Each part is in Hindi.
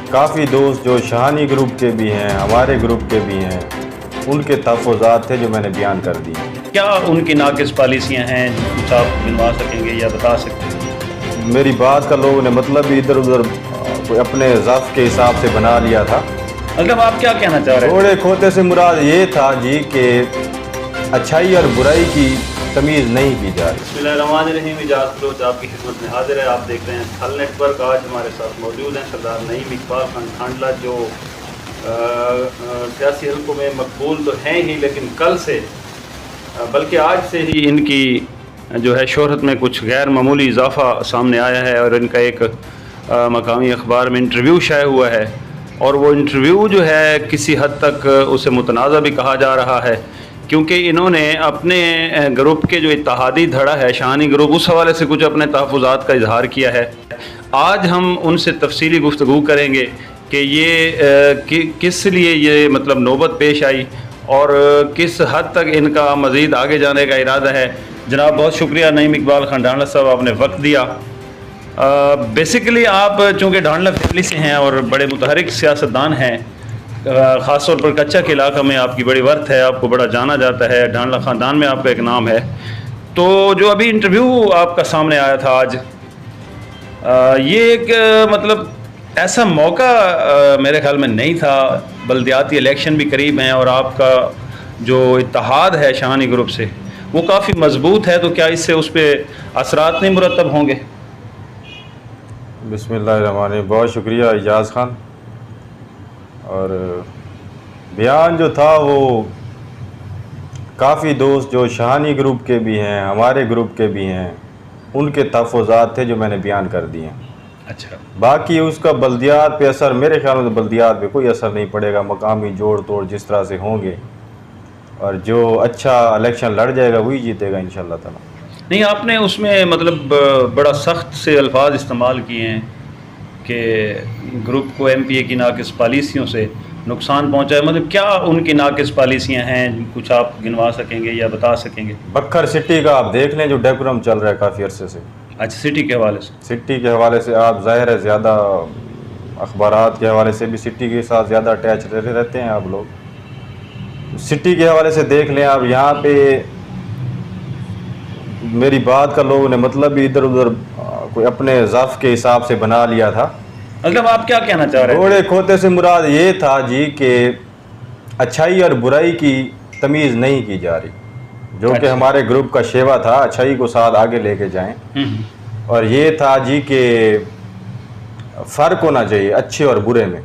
काफ़ी दोस्त जो शहानी ग्रुप के भी हैं, हमारे ग्रुप के भी हैं, उनके तहफ़्फ़ुज़ात थे जो मैंने बयान कर दिए। क्या उनकी नाक़िस पॉलिसियाँ हैं, कुछ आप गिनवा सकेंगे या बता सकते हैं? मेरी बात का लोगों ने मतलब भी इधर उधर कोई अपने ज़ब्त के हिसाब से बना लिया था। मतलब आप क्या कहना चाह रहे हैं? घोड़े खोते से मुराद ये था जी कि अच्छाई और बुराई की तमीज़ नहीं की जा रही। बिस्मिल्लाहिर्रहमानिर्रहीम। इजाज़ बलोच आपकी खिदमत में हाजिर है। आप देख रहे हैं स्थल नेटवर्क। आज हमारे साथ मौजूद हैं सरदार नईम इकबाल खान ठांडला, जो सियासी हल्कों में मकबूल तो हैं ही, लेकिन कल से बल्कि आज से ही इनकी जो है शोहरत में कुछ गैर मामूली इजाफ़ा सामने आया है और इनका एक मकामी अखबार में इंटरव्यू शाये हुआ है और वो इंटरव्यू जो है किसी हद तक उसे मुतनाज़ा भी कहा जा रहा है, क्योंकि इन्होंने अपने ग्रुप के जो इत्तेहादी धड़ा है शहानी ग्रुप, उस हवाले से कुछ अपने तहफ़्फ़ुज़ात का इजहार किया है। आज हम उनसे तफसीली गुफ्तगू करेंगे कि ये किस लिए ये मतलब नौबत पेश आई और किस हद तक इनका मज़ीद आगे जाने का इरादा है। जनाब बहुत शुक्रिया नईम इकबाल खान ढांडला साहब, आपने वक्त दिया। बेसिकली आप चूँकि ढांडला फैमिली से हैं और बड़े मुतहरिक सियासतदान हैं, ख़ास तौर पर कच्चा के इलाका में आपकी बड़ी वर्थ है, आपको बड़ा जाना जाता है, ढांडला ख़ानदान में आपका एक नाम है। तो जो अभी इंटरव्यू आपका सामने आया था आज, ये एक मतलब ऐसा मौका मेरे ख्याल में नहीं था। बल्दियाती इलेक्शन भी करीब हैं और आपका जो इत्तेहाद है शहानी ग्रुप से वो काफ़ी मजबूत है, तो क्या इससे उस पर असरात नहीं मुरतब होंगे? बिस्मिल्लाहिर्रहमानिर्रहीम। बहुत शुक्रिया इजाज़ खान। और बयान जो था वो काफ़ी दोस्त जो शहानी ग्रुप के भी हैं, हमारे ग्रुप के भी हैं, उनके तहफ़्फ़ुज़ात थे जो मैंने बयान कर दिए। अच्छा, बाकी उसका बल्दियात पे असर, मेरे ख्याल में तो बल्दियात पे कोई असर नहीं पड़ेगा। मकामी जोड़ तोड़ जिस तरह से होंगे और जो अच्छा इलेक्शन लड़ जाएगा वही जीतेगा इंशाअल्लाह ताला। नहीं आपने उसमें मतलब बड़ा सख्त से अल्फाज इस्तेमाल किए हैं कि ग्रुप को MPA की नाक़िस पॉलिसियों से नुकसान पहुंचा है। मतलब क्या उनकी नाक़िस पॉलिसियां हैं, कुछ आप गिनवा सकेंगे या बता सकेंगे? बखर सिटी का आप देख लें जो डेकोरम चल रहा है काफ़ी अरसे से। अच्छा, सिटी के हवाले से? सिटी के हवाले से आप ज़ाहिर है ज़्यादा अखबारात के हवाले से भी सिटी के साथ ज़्यादा अटैच रहते हैं आप लोग। सिटी के हवाले से देख लें आप, यहाँ पे मेरी बात का लोगों ने मतलब भी इधर उधर कोई अपने ज़ब्त के हिसाब से बना लिया था। मतलब आप क्या कहना चाह रहे हैं? घोड़े खोते से मुराद ये था जी कि अच्छाई और बुराई की तमीज़ नहीं की जा रही, जो कि हमारे ग्रुप का शेवा था, अच्छाई को साथ आगे लेके जाएं। और ये था जी कि फ़र्क होना चाहिए अच्छे और बुरे में,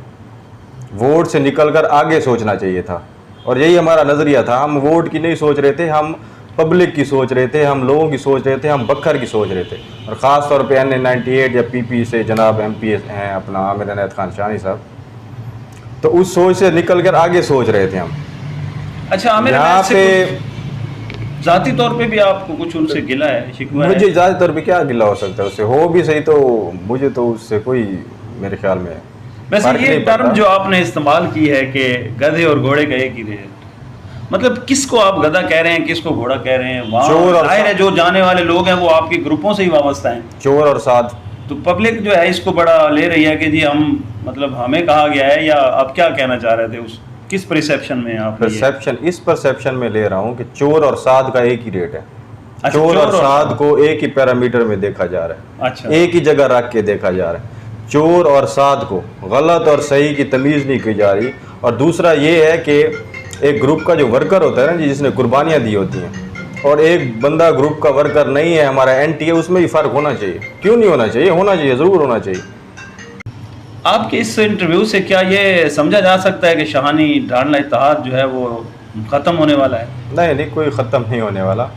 वोट से निकलकर आगे सोचना चाहिए था। और यही हमारा नज़रिया था। हम वोट की नहीं सोच रहे थे, हम पब्लिक की सोच रहे थे, हम लोगों की सोच रहे थे, हम बखर की सोच रहे थे। और ख़ास तौर पे NA98 या PP से जनाब MP हैं अपना आमिर इनायत खान शानी साहब, तो उस सोच से निकल कर आगे सोच रहे थे हम। अच्छा, आमिर यहाँ पे ज़ाती तौर पे भी आपको कुछ उनसे गिला है, शिकवा है? मुझे ज़्यादा तौर पे क्या गिला हो सकता है उससे, हो भी सही तो मुझे तो उससे कोई मेरे ख्याल में वैसे ये टर्म जो आपने इस्तेमाल की है कि गधे और घोड़े का एक ही रेट, मतलब किसको आप गधा कह रहे हैं, किसको घोड़ा कह रहे हैं? वहाँ जाहिर है जो जाने वाले लोग हैं वो आपके ग्रुपों से ही वाबस्ता हैं, चोर और साध। तो पब्लिक जो है इसको बड़ा ले रही है कि जी हम मतलब हमें कहा गया है, या आप क्या कहना चाह रहे थे? उस किस परसेप्शन में आप? परसेप्शन, इस परसेप्शन में ले रहा हूँ कि चोर और साध का एक ही रेट है। अच्छा, चोर और साध को एक ही पैरामीटर में देखा जा रहा है। अच्छा, एक ही जगह रख के देखा जा रहा है। चोर और साध को गलत और सही की तमीज़ नहीं की जा रही। और दूसरा ये है कि एक ग्रुप का जो वर्कर होता है ना जी, जिसने कुर्बानियाँ दी होती हैं, और एक बंदा ग्रुप का वर्कर नहीं है, हमारा NTA, उसमें भी फ़र्क होना चाहिए। क्यों नहीं होना चाहिए? होना चाहिए, ज़रूर होना चाहिए। आपके इस इंटरव्यू से क्या ये समझा जा सकता है कि शहानी ढांडला इत्तेहाद जो है वो ख़त्म होने वाला है? नहीं, कोई ख़त्म नहीं होने वाला।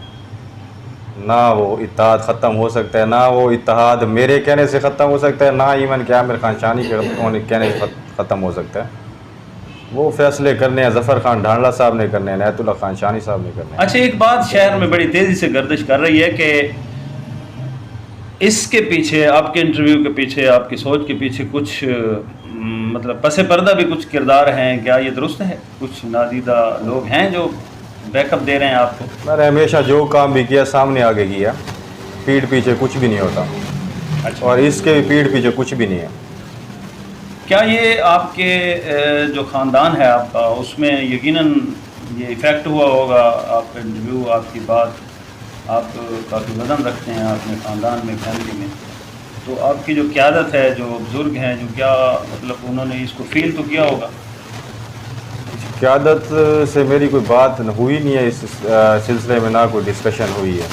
ना वो इत्तेहाद ख़त्म हो सकता है, ना वो इत्तेहाद मेरे कहने से ख़त्म हो सकता है, ना इवन कि आमिर खान शानी के कहने से ख़त्म हो सकता है। वो फैसले करने हैं ज़फ़र खान ढांडला साहब ने करने हैं, इनायतुल्लाह खान शानी साहब ने करने हैं। अच्छा, एक बात शहर में बड़ी तेज़ी से गर्दिश कर रही है कि इसके पीछे, आपके इंटरव्यू के पीछे, आपकी सोच के पीछे कुछ मतलब पसे पर्दा भी कुछ किरदार हैं, क्या ये दुरुस्त है? कुछ नादीदा लोग हैं जो बैकअप दे रहे हैं आपको? मैंने हमेशा जो काम भी किया सामने आगे किया, पीठ पीछे कुछ भी नहीं होता। अच्छा, और इसके भी पीठ पीछे कुछ भी नहीं है। क्या ये आपके जो ख़ानदान है आपका, उसमें यकीनन ये इफ़ेक्ट हुआ होगा? आपका इंटरव्यू, आपकी बात, आप काफ़ी वज़न रखते हैं अपने ख़ानदान में, फैमिली में, तो आपकी जो क़यादत है, जो बुज़ुर्ग हैं, जो क्या मतलब उन्होंने इसको फ़ील तो किया होगा? क़यादत से मेरी कोई बात हुई नहीं है, इस सिलसिले में ना कोई डिस्कशन हुई है।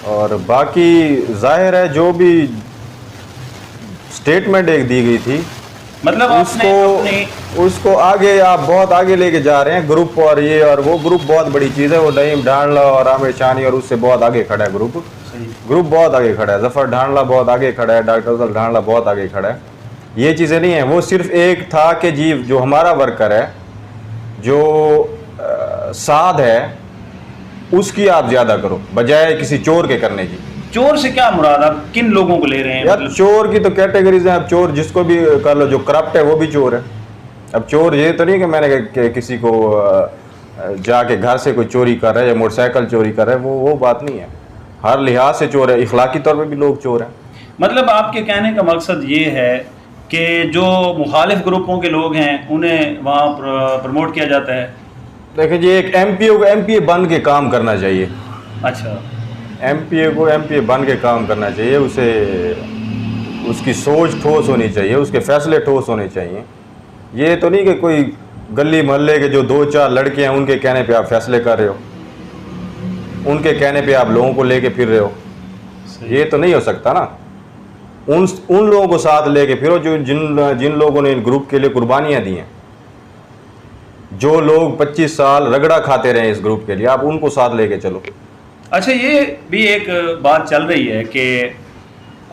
और बाकी जाहिर है जो भी स्टेटमेंट एक दी गई थी, मतलब उसको आगे आप बहुत आगे लेके जा रहे हैं ग्रुप, और ये और वो ग्रुप बहुत बड़ी चीज़ है। वो नईम ढांडला और आमिर शानी और उससे बहुत आगे खड़ा है ग्रुप बहुत आगे खड़ा है। जफ़र ढांडला बहुत आगे खड़ा है, डॉक्टर अफजल ढांडला बहुत आगे खड़ा है। ये चीज़ें नहीं है, वो सिर्फ एक था कि जी जो हमारा वर्कर है, जो साध है, उसकी आप ज़्यादा करो बजाय किसी चोर के करने की। चोर से क्या मुराद, आप किन लोगों को ले रहे हैं? यार चोर की तो कैटेगरीज हैं। अब चोर जिसको भी कर लो, जो करप्ट है वो भी चोर है। अब चोर ये तो नहीं कि मैंने किसी को जाके घर से कोई चोरी कर रहा है या मोटरसाइकिल चोरी कर रहा है, वो बात नहीं है। हर लिहाज से चोर है, इखलाकी तौर पे भी लोग चोर हैं। मतलब आपके कहने का मकसद ये है कि जो मुखालिफ ग्रुपों के लोग हैं उन्हें वहाँ प्रमोट किया जाता है? देखिए जी, एक एमपीए बन के काम करना चाहिए। अच्छा, एमपीए बन के काम करना चाहिए। उसे उसकी सोच ठोस होनी चाहिए, उसके फैसले ठोस होने चाहिए। ये तो नहीं कि कोई गली मोहल्ले के जो 2-4 लड़के हैं उनके कहने पे आप फैसले कर रहे हो, उनके कहने पे आप लोगों को लेके फिर रहे हो। ये तो नहीं हो सकता ना। उन लोगों को साथ लेके फिरो जो जिन लोगों ने इन ग्रुप के लिए कुर्बानियाँ दी हैं, जो लोग 25 साल रगड़ा खाते रहे इस ग्रुप के लिए, आप उनको साथ लेके चलो। अच्छा, ये भी एक बात चल रही है कि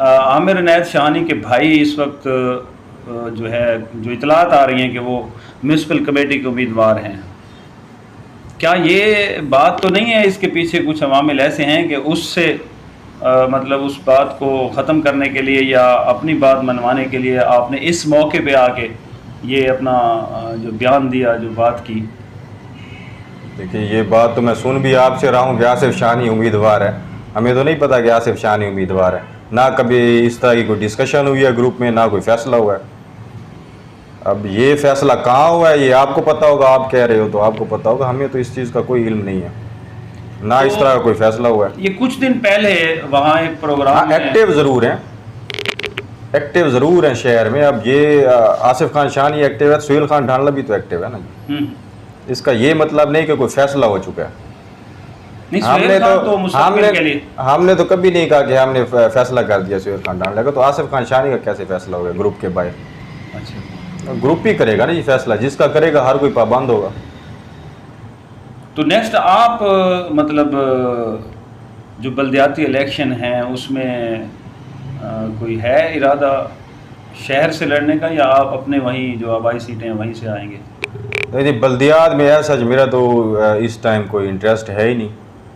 आमिर इनायत शानी के भाई इस वक्त जो है, जो इतलात आ रही हैं कि वो म्यूनसिपल कमेटी के उम्मीदवार हैं। क्या ये बात तो नहीं है, इसके पीछे कुछ अवामिल ऐसे हैं कि उससे मतलब उस बात को ख़त्म करने के लिए या अपनी बात मनवाने के लिए आपने इस मौके पे आके ये अपना जो बयान दिया, जो बात की? देखिए, ये बात तो मैं सुन भी आपसे रहा हूँ कि आसिफ शानी उम्मीदवार है। हमें तो नहीं पता कि आसिफ शानी उम्मीदवार है। ना कभी इस तरह की कोई डिस्कशन हुई है ग्रुप में, ना कोई फैसला हुआ है। अब ये फैसला कहाँ हुआ है ये आपको पता होगा, आप कह रहे हो तो आपको पता होगा। हमें तो इस चीज़ का कोई इल्म नहीं है, ना तो इस तरह का कोई फैसला हुआ है। ये कुछ दिन पहले वहाँ एक प्रोग्राम एक्टिव ज़रूर हैं शहर में। अब ये आसिफ खान शानी एक्टिव है, सुहेल खान ढांडला भी तो एक्टिव है ना। इसका ये मतलब नहीं कि कोई फैसला हो चुका है। हमने तो कभी नहीं कहा कि हमने फैसला कर दिया सुहेल खान ढांडला का। तो आसिफ खान शानी का कैसे फैसला होगा ग्रुप के बाहर? अच्छा, ग्रुप ही करेगा ना ये फैसला, जिसका करेगा हर कोई पाबंद होगा। तो नेक्स्ट आप मतलब जो बल्दियाती इलेक्शन हैं उसमें कोई है इरादा शहर से लड़ने का, या आप अपने वहीं जो आबाई सीटें हैं वहीं से आएंगे? नहीं, बल्दियात में ऐसा मेरा तो इस टाइम कोई इंटरेस्ट है ही नहीं।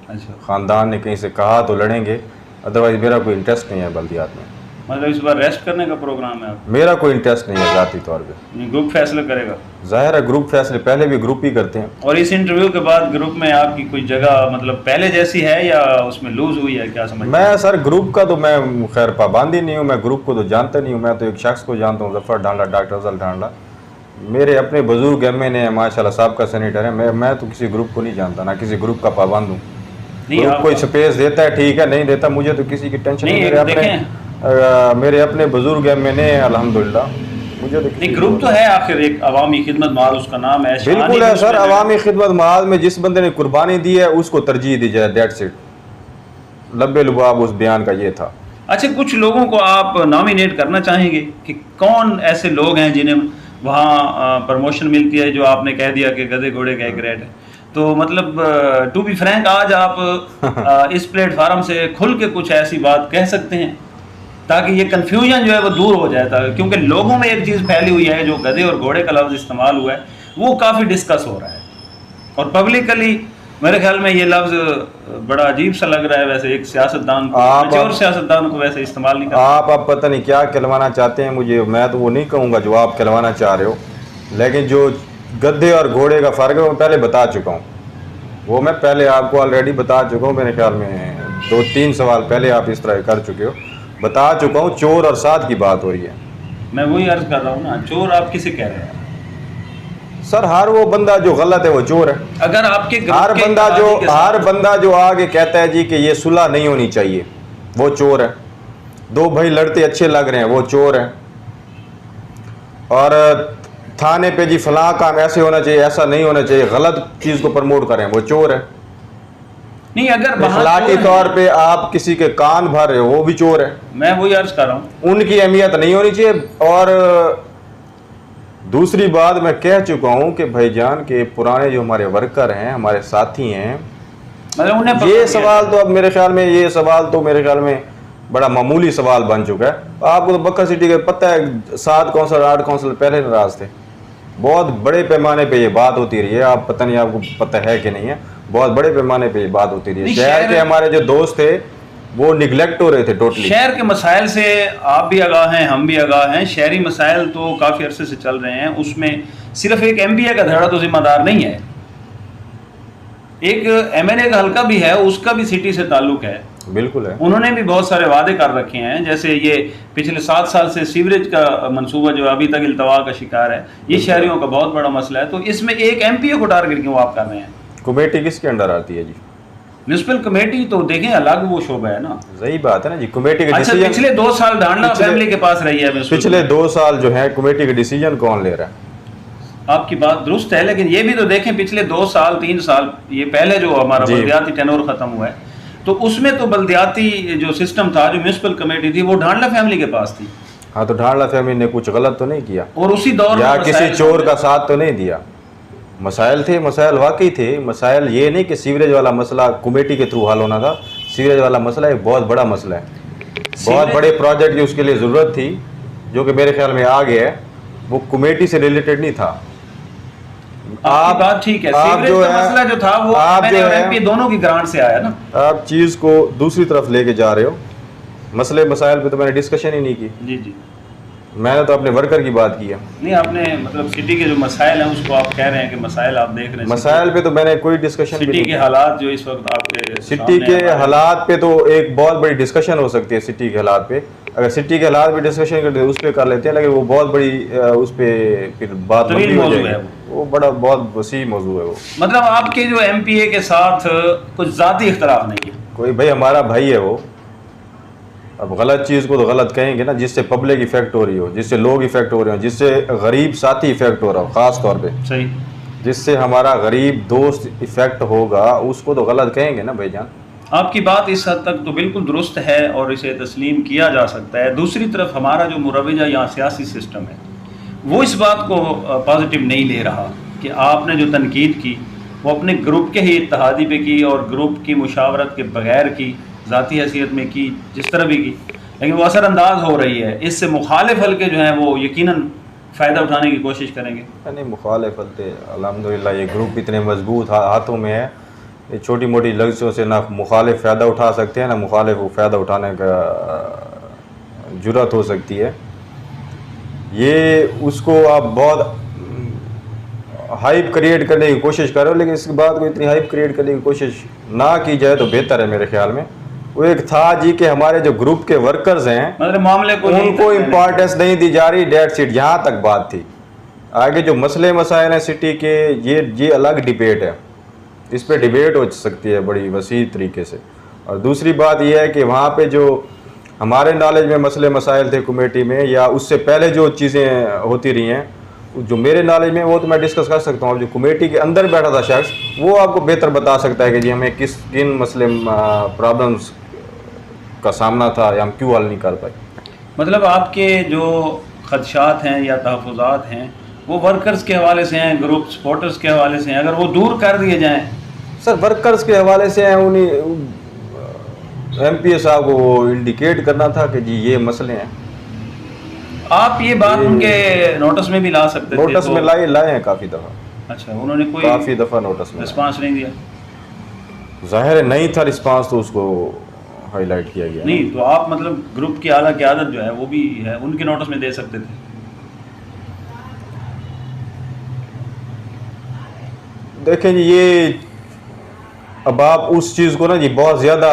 अच्छा, ख़ानदान ने कहीं से कहा तो लड़ेंगे, अदरवाइज़ मेरा कोई इंटरेस्ट नहीं है बल्दियात में। मतलब इस बार रेस्ट करने का प्रोग्राम है? मेरा कोई इंटरेस्ट नहीं है ज़ाती तौर पे। ग्रुप फैसला करेगा? ज़ाहिर है ग्रुप फैसले पहले भी ग्रुप ही करते हैं। और इस इंटरव्यू के बाद ग्रुप में आपकी कोई जगह मतलब पहले जैसी है या उसमें लूज हुई है, क्या समझ? मैं सर ग्रुप का तो मैं खैर पाबंदी नहीं हूँ, मैं ग्रुप को तो जानता नहीं हूँ। मैं तो एक शख्स को जानता हूँ, जफ़र ढांडला, डॉक्टर अफजल ढांडला। मेरे अपने बुजुर्ग MA ने माशाल्लाह साहब का सेनेटर है। मैं तो किसी ग्रुप को नहीं जानता, ना किसी ग्रुप का पाबंद हूँ। ग्रुप कोई स्पेस देता है ठीक है, नहीं देता मुझे तो किसी की टेंशन नहीं। मेरे अपने बुजुर्ग MA ने अल्हम्दुलिल्लाह, मुझे तो नहीं। ग्रुप तो है आखिर एक अवामी खिदमत महाल उसका नाम है। बिल्कुल है सर, अवामी खिदमत महाल में जिस बंदे ने कुर्बानी दी है उसको तरजीह दी जाए, दैट्स इट। लब्बे लुबाब उस बयान का ये था। अच्छा, कुछ लोगों को आप नॉमिनेट करना चाहेंगे कि कौन ऐसे लोग हैं जिन्हें वहाँ प्रमोशन मिलती है, जो आपने कह दिया कि गधे घोड़े का एक रेट है? तो मतलब टू बी फ्रैंक, आज आप इस प्लेटफार्म से खुल के कुछ ऐसी बात कह सकते हैं ताकि ये कन्फ्यूजन जो है वो दूर हो जाता है। क्योंकि लोगों में एक चीज़ फैली हुई है, जो गधे और घोड़े का लफ्ज़ इस्तेमाल हुआ है वो काफ़ी डिस्कस हो रहा है, और पब्लिकली मेरे ख्याल में ये लफ्ज़ बड़ा अजीब सा लग रहा है। वैसे एक सियासतदान को, और सियासतदान को वैसे इस्तेमाल नहीं करते। आप पता नहीं क्या कहलवाना चाहते हैं मुझे, मैं तो वो नहीं कहूँगा जो आप कहलवाना चाह रहे हो। लेकिन जो गधे और घोड़े का फ़र्क है वो पहले बता चुका हूँ, वो मैं पहले आपको ऑलरेडी बता चुका हूँ। मेरे ख्याल में 2-3 सवाल पहले आप इस तरह कर चुके हो, बता चुका हूँ। चोर और साध की बात हो रही है, मैं वही अर्ज कर रहा हूँ ना, चोर आप किसे कह रहे हैं? सर हर वो बंदा जो गलत है वो चोर है। अगर आपके हर बंदा जो आगे कहता है जी कि ये सुलह नहीं होनी चाहिए, वो चोर है। दो भाई लड़ते अच्छे लग रहे हैं, वो चोर है। और थाने पे जी फलां काम ऐसे होना चाहिए, ऐसा नहीं होना चाहिए, गलत चीज को प्रमोट करें, वो चोर है। नहीं, अगर इखलाकी तौर पे आप किसी के कान भर रहे हो, वो भी चोर है। मैं वही अर्ज कर रहा हूँ, उनकी अहमियत नहीं होनी चाहिए। और दूसरी बात मैं कह चुका हूं कि भाईजान के पुराने जो हमारे वर्कर हैं, हमारे साथी हैं, मतलब उन्हें ये सवाल तो अब मेरे ख्याल में बड़ा मामूली सवाल बन चुका है। आपको तो बक्का सिटी के पता है 7 काउंसिलर 8 काउंसिलर पहले नाराज थे। बहुत बड़े पैमाने पे ये बात होती रही है, आप पता नहीं आपको पता है कि नहीं है, बहुत बड़े पैमाने पे ये बात होती रही है। शहर के हमारे जो दोस्त थे वो निगलेक्ट हो रहे थे टोटली। शहर के मसाइल से आप भी आगाह हैं, हम भी आगाह हैं। शहरी मसाइल तो काफ़ी अरसे से चल रहे हैं, उसमें सिर्फ एक MPA का धड़ा तो जिम्मेदार नहीं है, एक MLA का हल्का भी है, उसका भी सिटी से ताल्लुक है। बिल्कुल है। उन्होंने भी बहुत सारे वादे कर रखे हैं, जैसे ये पिछले 7 साल से सीवरेज का मंसूबा जो अभी तक इल्तवा का शिकार है, ये शहरियों का बहुत बड़ा मसला है। तो इसमें एक MPA को टारगेट क्यों आप कर रहे हैं? कमेटी किसके अंडर आती है जी? म्यूनिसिपल कमेटी तो देखें अलग वो शोबा है ना। सही बात है ना जी। कमेटी के अच्छा, पिछले 2 साल ढांडा फैमिली के पास रही है, पिछले 2 साल जो है कमेटी का डिसीजन कौन ले रहा है? आपकी बात दुरुस्त है, लेकिन ये भी तो देखें पिछले 2 साल 3 साल ये पहले जो हमारा बल्दियाती टेनोर खत्म हुआ है, तो उसमें तो बल्दियाती जो सिस्टम था, जो म्यूनिसिपल कमेटी थी, वो ढांडा फैमिली के पास थी। हाँ, तो ढांडा फैमिली ने कुछ गलत तो नहीं किया, और उसी दौर या किसी चोर का साथ तो नहीं दिया। मसाइल थे, मसाइल वाकई थे। मसाइल ये नहीं कि सीवरेज वाला मसला कमेटी के थ्रू हल होना था। सीवरेज वाला मसला एक बहुत बड़ा मसला है, बहुत बड़े प्रोजेक्ट की उसके लिए ज़रूरत थी, जो कि मेरे ख्याल में आ गया है, वो कमेटी से रिलेटेड नहीं था। आप बात ठीक है, सीवरेज का मसला जो था वो MLA और MP दोनों की ग्रांट से आया ना। आप चीज़ को दूसरी तरफ लेके जा रहे हो। मसले मसाइल पे तो मैंने डिस्कशन ही नहीं की। जी जी, मैंने तो अपने वर्कर की बात की है। नहीं, आपने मतलब सिटी के जो मसाइल हैं उसको आप कह रहे हैं कि मसाइल आप देख रहे हैं। मसाइल पे तो मैंने कोई डिस्कशन, सिटी के हालात जो इस वक्त आपके सिटी के हालात पे तो एक बहुत बड़ी डिस्कशन हो सकती है। सिटी के हालात पे अगर सिटी के हालात पे डिस्कशन करते हैं उस पर कर लेते हैं, लेकिन वो बहुत बड़ी उस पर फिर बात लंबी हो जाएगी। वो बड़ा बहुत वसी मौजू है वो। मतलब आपके जो MPA के साथ कुछ ज़ाती इख्तलाफ नहीं है? कोई भाई हमारा भाई है वो। अब गलत चीज़ को तो गलत कहेंगे ना, जिससे पब्लिक इफेक्ट हो रही हो, जिससे लोग इफेक्ट हो रहे हो, जिससे गरीब साथी इफेक्ट हो रहा हो, ख़ास तौर पे सही, जिससे हमारा गरीब दोस्त इफेक्ट होगा, उसको तो गलत कहेंगे ना भाईजान। आपकी बात इस हद तक तो बिल्कुल दुरुस्त है और इसे तस्लीम किया जा सकता है। दूसरी तरफ हमारा जो मुरवजा या सियासी सिस्टम है वो इस बात को पॉजिटिव नहीं ले रहा कि आपने जो तनकीद की वो अपने ग्रुप के ही इत्तेहादी पे की और ग्रुप की मुशावरत के बगैर की, ज़ाती हैसियत में की, जिस तरह भी की, लेकिन वो असरअंदाज हो रही है। इससे मुखालिफ हल्के जो हैं वो यकीनन फ़ायदा उठाने की कोशिश करेंगे। नहीं, मुखालिफ हल्के अल्हम्दुलिल्लाह ये ग्रुप इतने मजबूत हाथों में है, ये छोटी मोटी लफ्ज़ों से ना मुखालिफ फ़ायदा उठा सकते हैं, ना मुखालिफ वो फ़ायदा उठाने का जुर्रत हो सकती है। ये उसको आप बहुत हाइप क्रिएट करने की कोशिश कर रहे हो, लेकिन इसके बाद को इतनी हाइप क्रिएट करने की कोशिश ना की जाए तो बेहतर है मेरे ख्याल में। वो एक था जी कि हमारे जो ग्रुप के वर्कर्स हैं मतलब मामले को उनको इम्पोर्टेंस नहीं दी जा रही, डेट सीट यहाँ तक बात थी। आगे जो मसले मसाइल हैं सिटी के, ये अलग डिबेट है, इस पर डिबेट हो सकती है बड़ी वसी तरीके से। और दूसरी बात यह है कि वहाँ पे जो हमारे नॉलेज में मसले मसाइल थे कमेटी में, या उससे पहले जो चीज़ें होती रही हैं, जो मेरे नॉलेज में वो तो मैं डिस्कस कर सकता हूँ। जो कमेटी के अंदर बैठा था शख्स, वो आपको बेहतर बता सकता है कि जी हमें किन मसले प्रॉब्लम्स का सामना था या हम क्यों हल नहीं कर पाए। मतलब आपके जो खदशात हैं या तहफ़्फ़ुज़ात हैं वो वर्कर्स के हवाले से हैं, ग्रुप सपोर्टर्स के हवाले से हैं, अगर वो दूर कर दिए जाएँ? सर वर्कर्स के हवाले से हैं, उन्हीं MPA साहब को वो इंडिकेट करना था कि जी ये मसले हैं। आप ये बात उनके नोटिस में भी ला सकते थे। नोटिस में लाए हैं काफ़ी दफ़ा। अच्छा, उन्होंने कोई काफ़ी दफ़ा नोटिस में रिस्पांस नहीं दिया? ज़ाहिर है नहीं था रिस्पांस, तो उसको हाईलाइट किया गया। नहीं तो आप मतलब ग्रुप की आला क़यादत जो है वो भी है, उनके नोटिस में दे सकते थे। देखें जी, ये अब आप उस चीज़ को ना जी बहुत ज़्यादा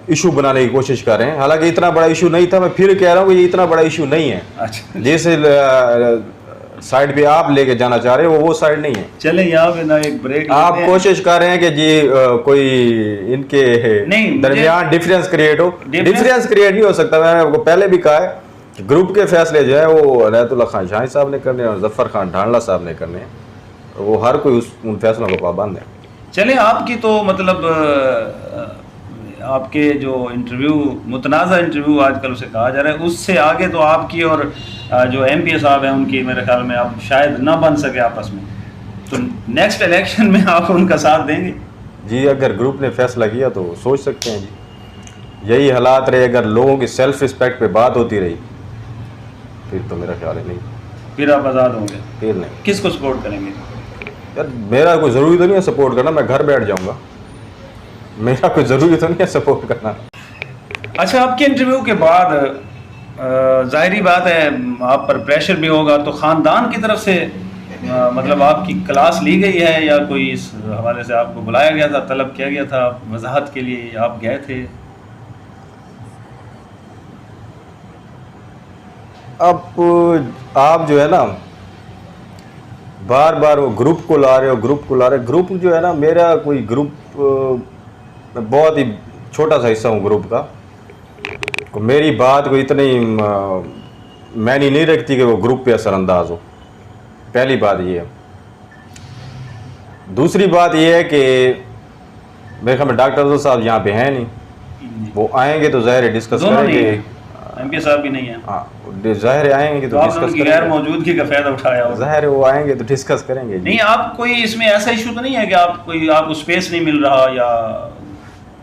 इशू बनाने की कोशिश कर रहे हैं, हालांकि इतना बड़ा इशू नहीं था। मैं फिर कह रहा हूँ कि ये इतना बड़ा इशू नहीं है। अच्छा, जैसे साइड पे आप लेके जाना चाह रहे हो वो साइड नहीं है। चले यहाँ पे ना एक ब्रेक आप कोशिश कर रहे हैं कि जी कोई इनके नहीं, दरमियान डिफरेंस क्रिएट हो। डिफरेंस क्रिएट नहीं हो सकता। मैंने आपको पहले भी कहा है कि ग्रुप के फैसले जो है वो रहतुल्लाह खान शाही साहब ने करने और जफ़र खान ढांडला साहब ने करने हैं। वो हर कोई उन फैसलों को पाबंद है। चले, आपकी तो मतलब आपके जो इंटरव्यू, मुतनाज़ा इंटरव्यू आजकल उसे कहा जा रहा है, उससे आगे तो आपकी और जो एमपीए साहब हैं उनकी मेरे ख्याल में आप शायद ना बन सके आपस में। तो नेक्स्ट इलेक्शन में आप उनका साथ देंगे? जी, अगर ग्रुप ने फैसला किया तो सोच सकते हैं जी। यही हालात रहे, अगर लोगों की सेल्फ रिस्पेक्ट पे बात होती रही फिर तो मेरा ख्याल है नहीं, फिर आप आज़ाद होंगे। फिर नहीं। किसको सपोर्ट करेंगे? यार मेरा कोई ज़रूरी तो नहीं है सपोर्ट करना, मैं घर बैठ जाऊंगा। मेरा कोई ज़रूरी तो नहीं है सपोर्ट करना। अच्छा, आपके इंटरव्यू के बाद ज़ाहिरी बात है आप पर प्रेशर भी होगा, तो ख़ानदान की तरफ से मतलब आपकी क्लास ली गई है या कोई इस हवाले से आपको बुलाया गया था, तलब किया गया था वजाहत के लिए, आप गए थे? अब आप जो है ना बार बार वो ग्रुप को ला रहे हो, ग्रुप को ला रहे हो। ग्रुप जो है ना, मेरा कोई ग्रुप, मैं बहुत ही छोटा सा हिस्सा हूँ ग्रुप का। मेरी बात को इतनी मैंने नहीं रखती कि वो ग्रुप पे असरअंदाज हो। पहली बात ये है। दूसरी बात ये है कि मेरे ख्याल में डॉक्टर अफजल साहब यहाँ पे हैं नहीं, वो आएंगे तो ज़ाहिर डिस्कस करेंगे। एमपी साहब भी नहीं है। हाँ, ज़ाहिर आएंगे तो डिस्कस करेंगे। गैर मौजूदगी का फ़ायदा उठाया होगा। ज़ाहिर वो आएंगे तो डिस्कस करेंगे। नहीं, आप कोई इसमें ऐसा इशू तो नहीं है कि आपको स्पेस नहीं मिल रहा, या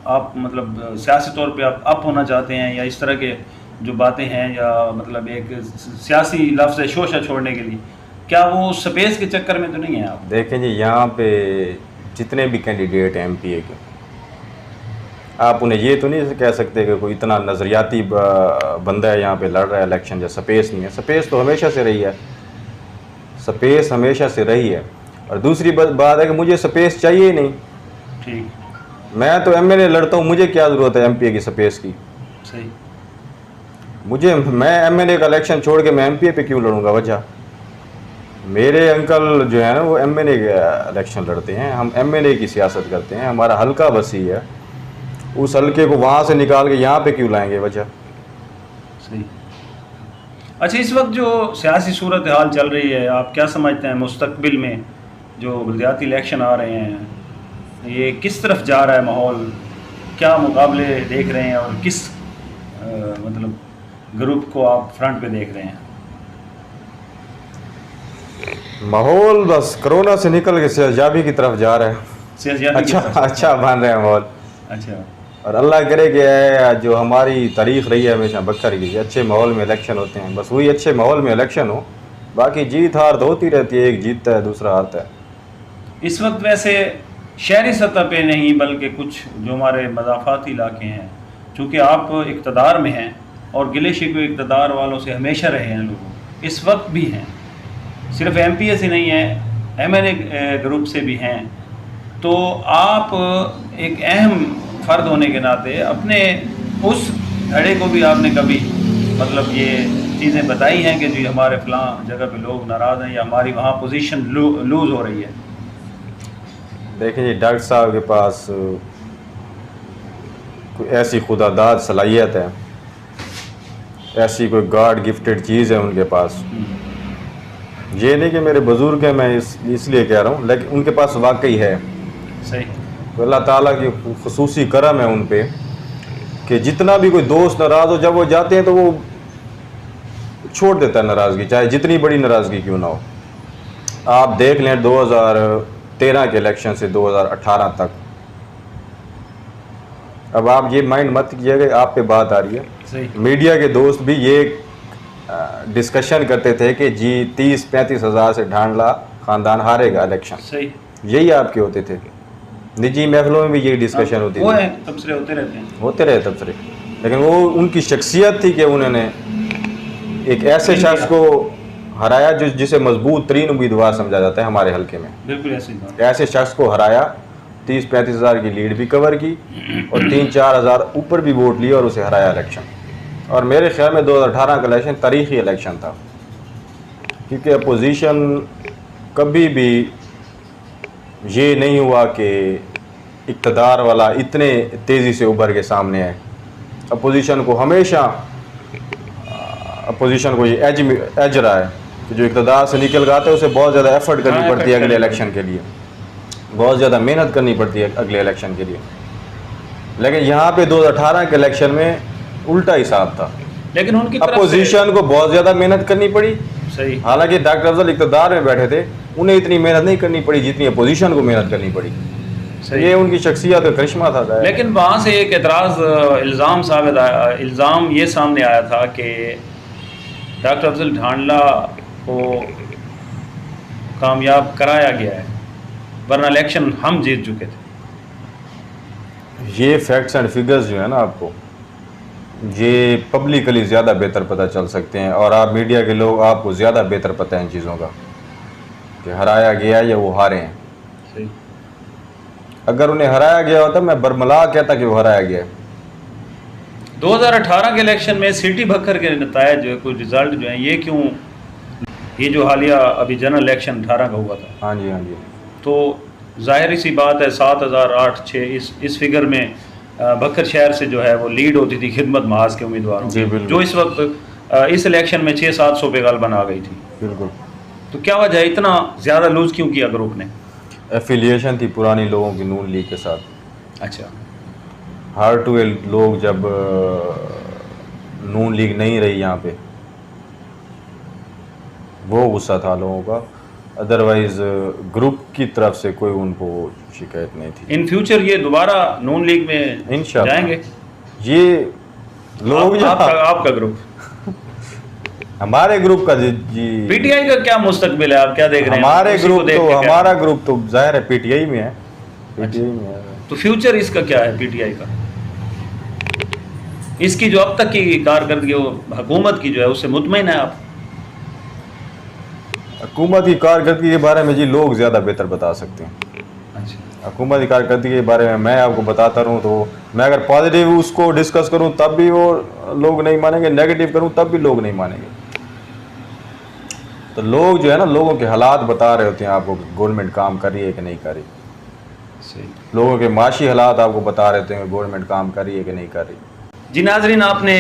आप मतलब सियासी तौर पे आप अप होना चाहते हैं, या इस तरह के जो बातें हैं, या मतलब एक सियासी लफ्ज़ है शोशा छोड़ने के लिए, क्या वो स्पेस के चक्कर में तो नहीं है आप? देखें जी, यहाँ पे जितने भी कैंडिडेट हैं एमपीए के, आप उन्हें ये तो नहीं कह सकते कि कोई इतना नज़रियाती बंदा है यहाँ पे लड़ रहा है इलेक्शन, या स्पेस नहीं है। स्पेस तो हमेशा से रही है, स्पेस हमेशा से रही है। और दूसरी बात है कि मुझे स्पेस चाहिए ही नहीं। ठीक, मैं तो एमएलए लड़ता हूँ, मुझे क्या ज़रूरत है एमपीए की स्पेस की? सही। मैं एमएलए का इलेक्शन छोड़ के मैं एमपीए पे क्यों लड़ूंगा? वजह, मेरे अंकल जो है ना वो एमएलए का इलेक्शन लड़ते हैं, हम एमएलए की सियासत करते हैं, हमारा हल्का वसी है, उस हल्के को वहाँ से निकाल के यहाँ पे क्यों लाएंगे? वजह सही। अच्छा, इस वक्त जो सियासी सूरत हाल चल रही है, आप क्या समझते हैं मुस्तकबिल में जो बल्दियाती इलेक्शन आ रहे हैं, ये किस तरफ जा रहा है माहौल? क्या मुकाबले देख रहे हैं और किस मतलब ग्रुप को आप फ्रंट पे देख रहे हैं? माहौल बस कोरोना से निकल के सियासत की तरफ जा रहा है। अच्छा बन रहा है माहौल। अच्छा, और अल्लाह करे कि जो हमारी तारीख रही है हमेशा बकर की, अच्छे माहौल में इलेक्शन होते हैं, बस वही अच्छे माहौल में इलेक्शन हो। बाकी जीत हार तो होती रहती है, एक जीतता है दूसरा हारता है। इस वक्त वैसे शहरी सतह पे नहीं बल्कि कुछ जो हमारे मज़ाफ़ाती इलाके हैं, चूँकि आप इक़्तिदार में हैं और गिले शिकवे इक़्तिदार वालों से हमेशा रहे हैं लोग, इस वक्त भी हैं, सिर्फ एमपीए से नहीं है, एमएनए ग्रुप से भी हैं, तो आप एक अहम फ़र्द होने के नाते अपने उस धड़े को भी आपने कभी मतलब ये चीज़ें बताई हैं कि जी हमारे फ़लाँ जगह पे लोग नाराज़ हैं या हमारी वहाँ पोजीशन लूज़ हो रही है? देखें जी, डॉक्टर साहब के पास कोई ऐसी खुदादाद सलाहियत है, ऐसी कोई गॉड गिफ्टेड चीज़ है उनके पास। ये नहीं कि मेरे बुज़ुर्ग हैं, मैं इसलिए कह रहा हूँ, लेकिन उनके पास वाकई है। सही। तो अल्लाह ताला की खुसूसी करम है उन पे कि जितना भी कोई दोस्त नाराज़ हो, जब वो जाते हैं तो वो छोड़ देता है नाराज़गी, चाहे जितनी बड़ी नाराज़गी क्यों ना हो। आप देख लें 2013 के इलेक्शन से 2018 तक, अब आप ये माइंड मत कीजिएगा, आप पे बात आ रही है। सही। मीडिया के दोस्त भी ये डिस्कशन करते थे कि जी 30-35 हज़ार से ढांडला ख़ानदान हारेगा इलेक्शन। सही। यही आपके होते थे, निजी महफिलों में भी यही डिस्कशन होती थी। वो है, तबसरे होते रहते हैं, होते रहे तबसरे, लेकिन वो उनकी शख्सियत थी कि उन्होंने एक ऐसे शख्स को हराया जिसे मजबूत तरीन उम्मीदवार समझा जाता है हमारे हल्के में। बिल्कुल ऐसी बात। ऐसे शख्स को हराया 30-35 हज़ार की लीड भी कवर की और 3-4 हज़ार ऊपर भी वोट लिए और उसे हराया इलेक्शन। और मेरे ख्याल में 2018 का इलेक्शन तारीखी इलेक्शन था, क्योंकि अपोजिशन कभी भी ये नहीं हुआ कि इक़्तिदार वाला इतने तेज़ी से उभर के सामने आए। अपोजिशन को हमेशा अपोजिशन को ये एज रहा है कि जो इक़्तिदार से निकल गया है उसे बहुत ज़्यादा एफर्ट करनी पड़ती है अगले इलेक्शन के लिए, बहुत ज़्यादा मेहनत करनी पड़ती है अगले इलेक्शन के लिए। लेकिन यहाँ पे 2018 के इलेक्शन में उल्टा हिसाब था, लेकिन उनकी अपोजिशन को बहुत ज़्यादा मेहनत करनी पड़ी। सही, हालांकि डॉक्टर अफजल इक़्तिदार में बैठे थे, उन्हें इतनी मेहनत नहीं करनी पड़ी जितनी अपोजिशन को मेहनत करनी पड़ी। ये उनकी शख्सियत का करिश्मा था। लेकिन वहाँ से एक इल्ज़ाम ये सामने आया था कि डॉक्टर अफजल ढांडला को कामयाब कराया गया है, वरना इलेक्शन हम जीत चुके थे। ये फैक्ट्स एंड फिगर्स जो है ना, आपको ये पब्लिकली ज़्यादा बेहतर पता चल सकते हैं, और आप मीडिया के लोग आपको ज़्यादा बेहतर पता है इन चीज़ों का कि हराया गया या वो हारे हैं। सही। अगर उन्हें हराया गया होता मैं बरमला कहता कि वो हराया गया। 2018 के इलेक्शन में सिटी भक्खर के नतायज जो है, कुछ रिजल्ट जो है, ये क्यों, ये जो हालिया अभी जनरल इलेक्शन 18 का हुआ था, हाँ जी हाँ जी, तो ज़ाहिर सी बात है 7,008-6 इस फिगर में भक्खर शहर से जो है वो लीड होती थी खिदमत महाज के उम्मीदवारों की, जो इस वक्त इस इलेक्शन में 600-700 पे गालबन आ गई थी। बिल्कुल। तो क्या वजह है, इतना ज़्यादा लूज क्यों किया ग्रुप ने? एफिलिएशन थी पुरानी लोगों की नून लीग के साथ। अच्छा, हार्ड टू लोग जब नून लीग नहीं रही यहाँ पे, वो गुस्सा था लोगों का, अदरवाइज ग्रुप की तरफ से कोई उनको शिकायत नहीं थी। इन फ्यूचर ये दोबारा नून लीग में इंशाल्लाह जाएंगे ये लोग। आपका ग्रुप, हमारे ग्रुप का जी, पीटीआई का क्या मुस्तकबिल है, आप क्या देख रहे हैं? हमारे ग्रुप तो हमारा ग्रुप तो जाहिर है पीटीआई में है, पीटीआई में है। तो फ्यूचर इसका क्या है पीटीआई का? इसकी जो अब तक की कारकर्दगी हुकूमत की जो है उससे मुतमईन है आप? हुकूमत की कारकर्दगी के बारे में जी लोग ज़्यादा बेहतर बता सकते हैं। अच्छा, हुकूमत की कारकर्दगी के बारे में मैं आपको बताता रहूँ तो मैं अगर पॉजिटिव उसको डिस्कस करूँ तब भी वो लोग नहीं मानेंगे, नेगेटिव करूँ तब भी लोग नहीं मानेंगे। तो लोग जो है ना, लोगों के हालात बता रहे होते हैं आपको कि गवर्नमेंट काम कर रही है कि नहीं कर रही। सही। लोगों के माशी हालात आपको बता रहे होते हैं गवर्नमेंट काम कर रही है कि नहीं कर रही। जी नाजरीन, आपने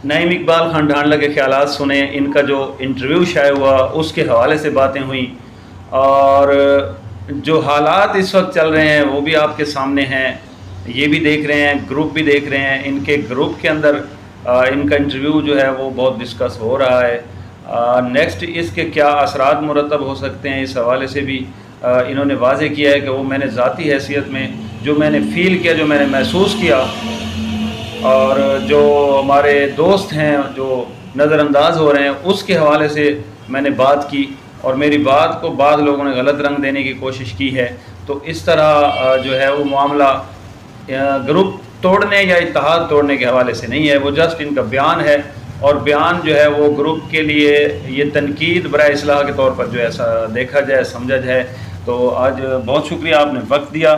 नईम इकबाल खान ढांडला के ख्यालात सुने, इनका जो इंटरव्यू शाया हुआ उसके हवाले से बातें हुई, और जो हालात इस वक्त चल रहे हैं वो भी आपके सामने हैं, ये भी देख रहे हैं, ग्रुप भी देख रहे हैं। इनके ग्रुप के अंदर इनका इंटरव्यू जो है वो बहुत डिस्कस हो रहा है। नेक्स्ट इसके क्या असरात मुरतब हो सकते हैं, इस हवाले से भी इन्होंने वाज़े किया है कि वो मैंने ज़ाती हैसियत में जो मैंने फ़ील किया, जो मैंने महसूस किया, और जो हमारे दोस्त हैं जो नज़रअंदाज हो रहे हैं उसके हवाले से मैंने बात की, और मेरी बात को बाद लोगों ने गलत रंग देने की कोशिश की है। तो इस तरह जो है वो मामला ग्रुप तोड़ने या इत्तेहाद तोड़ने के हवाले से नहीं है, वो जस्ट इनका बयान है, और बयान जो है वो ग्रुप के लिए ये तनकीद बराए इस्लाह के तौर पर जो है ऐसा देखा जाए, समझा जाए। तो आज बहुत शुक्रिया, आपने वक्त दिया।